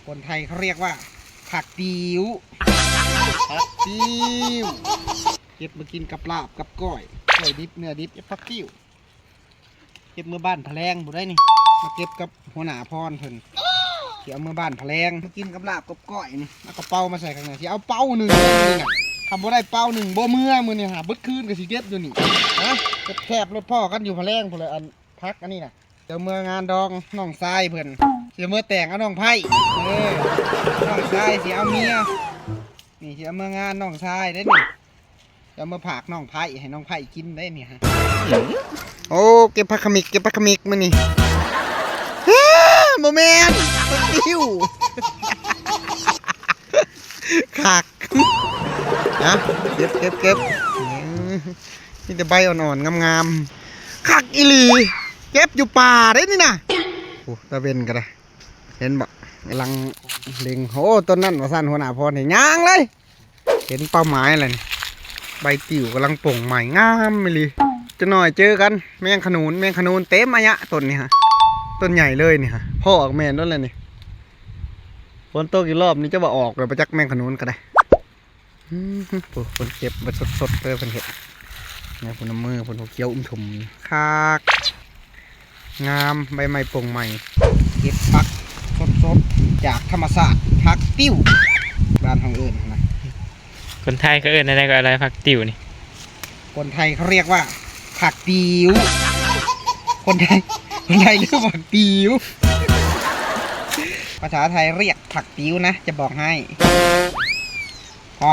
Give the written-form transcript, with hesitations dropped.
คนไทยเขาเรียกว่าผักติ๋วผักติ๋วเก็บมากินกับลาบกับก้อยดิบเนื้อดิบผักติ๋วเก็บเมื่อบ้านแผลงบุได้นี่มาเก็บกับหัวหน้าพรเพิ่นเกี่ยวเมื่อบ้านแผลงมากินกับลาบกับก้อยนี่แล้วก็เป้ามาใส่ข้างในที่เอาเป้าหนึ่งนี่นะทำบ่ได้เป้าหนึ่งบ่มือนี่หาบึดคืนกับสิเก็บอยู่นี่นะแคบรถพ่อกันอยู่แผลงพุ่นเลยอันพักอันนี้นะเดี๋ยวเมื่องานดองน้องทรายเพิ่นเดี๋ยวเมื่อแต่งเอาน้องไผ่น้องทรายเสียเอาเมียนี่เสียเมื่องานน้องทรายได้นี่เดี๋ยวเมื่อผักน้องไผ่ให้น้องไผ่กินได้นี่ฮะโอ้เก็บผักขมิกมานี่โมเมนต์ติ้วขักนะเก็บนี่จะใบอ่อนๆงามๆขักอีหลีเก็บอยู่ป่าได้นี่นะโอ้ตะเวนกันเลยเห็นบ่กำลังเล็งโอ้ต้นนั้นว่าสั้นหัวหน้าพรเห็นย่างเลยเห็นเป้าหมายอะไรนี่ใบติ๋วกำลังป่งใหม่งามเลยจะหน่อยเจอกันแมงขนุนเต็มอายะต้นนี้ฮะต้นใหญ่เลยนี่ฮะพ่อออกแมนต้นอะไรนี่ฝนตกอีกรอบนี้จะว่าออกเลยประจักแมงขนุนกันได้คนเก็บมาสดเลยคนเห็ดเนี่ยคนน้ำมือคนหัวเกี้ยวถุ่มคากงามใบไม้ป่งใหม่เก็บผักสดจากธรรมศาสตร์ผักติ้วบ้านทางอื่นนะคนไทยเขาเอิ้นอะไรก็อะไรผักติ๋วนี่คนไทยเขาเรียกว่าผักติ๋วคนไทยเรียกผักติ๋วภาษาไทยเรียกผักติ๋วนะจะบอกให้พอ